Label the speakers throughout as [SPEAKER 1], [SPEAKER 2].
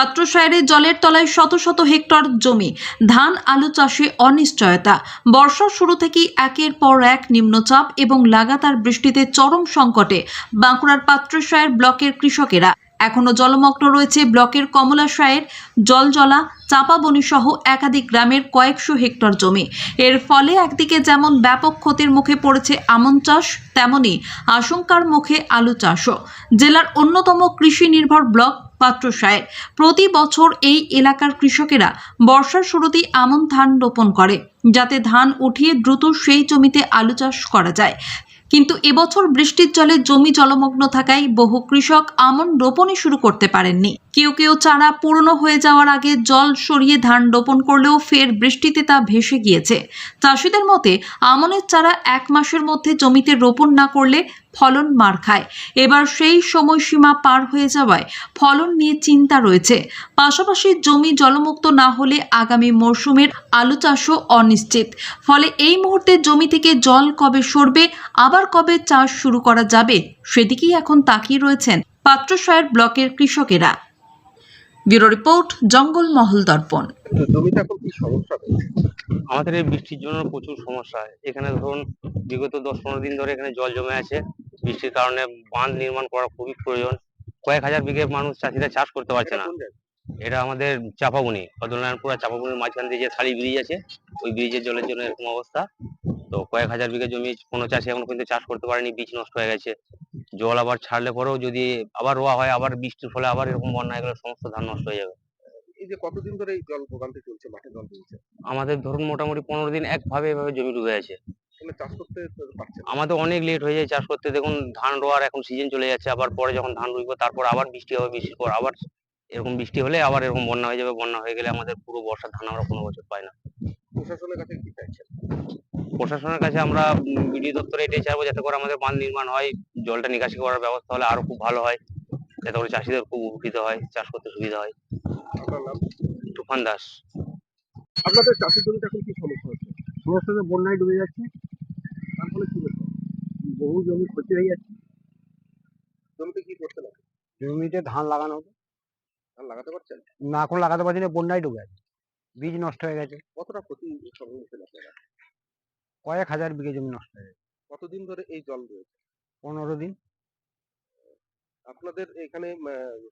[SPEAKER 1] পাত্রসায়েরে জলের তলায় শত শত হেক্টর জমি, ধান আলু চাষে অনিশ্চয়তা। বর্ষার শুরু থেকেই একের পর এক নিম্নচাপ এবং লাগাতার বৃষ্টিতে চরম সংকটে বাঁকুড়ার পাত্রসায়ের ব্লকের কৃষকেরা। এখনো জলমগ্ন রয়েছে ব্লকের কমলাসায়ের, জলজলা, চাপাবনি সহ একাধিক গ্রামের কয়েকশো হেক্টর জমি। এর ফলে একদিকে যেমন ব্যাপক ক্ষতির মুখে পড়েছে আমন চাষ, তেমনি আশঙ্কার মুখে আলু চাষও। জেলার অন্যতম কৃষি নির্ভর ব্লক পাত্রসায়ের। প্রতি বছর এই এলাকার কৃষকেরা বর্ষার শুরুতেই আমন ধান রোপণ করে, যাতে ধান উঠিয়ে দ্রুত সেই জমিতে আলু চাষ করা যায়। কিন্তু এবছর বৃষ্টির জলে জমি জলমগ্ন থাকায় বহু কৃষক আমন রোপণই শুরু করতে পারেননি। কেউ কেউ চারা পুরনো হয়ে যাওয়ার আগে জল সরিয়ে ধান রোপণ করলেও ফের বৃষ্টিতে তা ভেসে গিয়েছে। চাষিদের মতে, আমনের চারা 1 মাসের মধ্যে জমিতে রোপণ না করলে ফলন মার খায়। এবার সেই সময়সীমা পার হয়ে যাওয়ায় ফলন নিয়ে চিন্তা রয়েছে। পাশাপাশি জমি জলমুক্ত না হলে আগামী মরশুমের আলু চাষও অনিশ্চিত। ফলে এই মুহূর্তে জমি থেকে জল কবে সরবে, আবার কবে চাষ শুরু করা যাবে, সেদিকেই এখন তাকিয়ে রয়েছেন পাত্রসায়ের ব্লকের কৃষকেরা। ব্যুরো রিপোর্ট, জঙ্গলমহল দর্পণ।
[SPEAKER 2] জমিতে এখন কি সমস্যা হচ্ছে?
[SPEAKER 3] আমাদের এই বৃষ্টির জন্য প্রচুর সমস্যা হয়। এখানে ধরুন বিগত 10-15 দিন ধরে এখানে জল জমে আছে। বৃষ্টির কারণে বাঁধ নির্মাণ করা খুবই প্রয়োজন। কয়েক হাজার বিঘে মানুষ চাষিরা চাষ করতে পারছে না। এটা আমাদের চাপাবনি, বদলনারায়ণপুর আর চাপাবনির মাঝখান দিয়ে যে থালি ব্রিজ আছে, ওই ব্রিজের জলের জন্য এরকম অবস্থা। তো কয়েক হাজার বিঘে জমি কোনো চাষি এখনো পর্যন্ত চাষ করতে পারেনি, বীজ নষ্ট হয়ে গেছে। জল আবার ছাড়লে পরেও যদি আবার রোয়া হয়, আবার বৃষ্টির ফলে আবার এরকম বন্যা হয়ে গেলে সমস্ত ধান নষ্ট হয়ে যাবে।
[SPEAKER 2] এই যে কতদিন ধরে এই জল ভোগান্তি চলছে, মাঠে জল চলছে,
[SPEAKER 3] আমাদের ধরুন মোটামুটি 15 দিন একভাবে এভাবে জমি ডুবে আছে।
[SPEAKER 2] মানে চাষ করতে পারছে না।
[SPEAKER 3] আমাদের অনেক লেট হয়ে যায় চাষ করতে। দেখুন ধান রোয়ার এখন সিজন চলে যাচ্ছে, আবার পরে যখন ধান রুইব তারপর আবার বৃষ্টি হবে, বৃষ্টির পর আবার এরকম বৃষ্টি হলে আবার এরকম বন্যা হয়ে যাবে। বন্যা হয়ে গেলে আমাদের পুরো বর্ষার ধান আমরা কোনো বছর পাই না।
[SPEAKER 2] প্রশাসনের কাছে কি চাইছেন?
[SPEAKER 3] প্রশাসনের কাছে আমরা বিডিও দপ্তরে এটাই চাইবো, যাতে করে আমাদের বাঁধ নির্মাণ হয়, জলটা নিকাশি করার ব্যবস্থা হলে আরো খুব ভালো হয়, যাতে করে চাষিদের খুব উপকৃত হয়, চাষ করতে সুবিধা হয়।
[SPEAKER 2] আপনার নাম?
[SPEAKER 3] তুফান দাস।
[SPEAKER 2] আপনাদের চাষের জমিতে এখন কি সমস্যা হচ্ছে? সমস্যা তো বন্যায় ডুবে যাচ্ছে, তার ফলে কি হচ্ছে? বহু জমি ক্ষতি হয়ে যাচ্ছে। জমিতে কি করতে লাগে?
[SPEAKER 4] জমিতে ধান লাগানো হতো,
[SPEAKER 2] ধান লাগাতে পারছেন?
[SPEAKER 4] না এখন লাগাতে পারছি না, বন্যায় ডুবে আছে, বীজ নষ্ট হয়ে গেছে।
[SPEAKER 2] কতটা ক্ষতি সম্মুখীন আপনারা?
[SPEAKER 4] কয়েক হাজার বিঘে জমি নষ্ট হয়ে গেছে।
[SPEAKER 2] কতদিন ধরে এই জল রয়েছে?
[SPEAKER 4] 15 দিন।
[SPEAKER 2] আপনাদের এখানে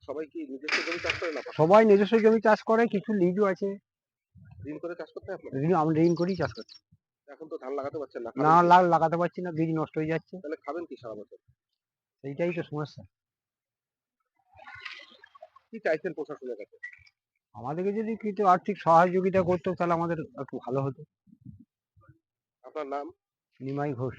[SPEAKER 2] সবাই কি নিজস্ব জমি চাষ করে না?
[SPEAKER 4] সবাই নিজস্ব জমি চাষ করে, কিছু লিজও আছে।
[SPEAKER 2] ঋণ করে চাষ করতে হয় আপনাদের?
[SPEAKER 4] আমরা ঋণ করেই চাষ করছি।
[SPEAKER 2] এখন তো ধান লাগাতে পারছেন না।
[SPEAKER 4] না
[SPEAKER 2] খাবেন কি?
[SPEAKER 4] লাগাতে পারছি না, বীজ নষ্ট হয়ে যাচ্ছে,
[SPEAKER 2] তাহলে খাবেন কি সারা বছর?
[SPEAKER 4] সেইটাই তো সমস্যা।
[SPEAKER 2] কি চাইছেন প্রশাসনের কাছে?
[SPEAKER 4] আমাদেরকে যদি কিছু আর্থিক সহযোগিতা করতো তাহলে আমাদের একটু ভালো হতো।
[SPEAKER 2] আপনার নাম?
[SPEAKER 4] নিমাই ঘোষ।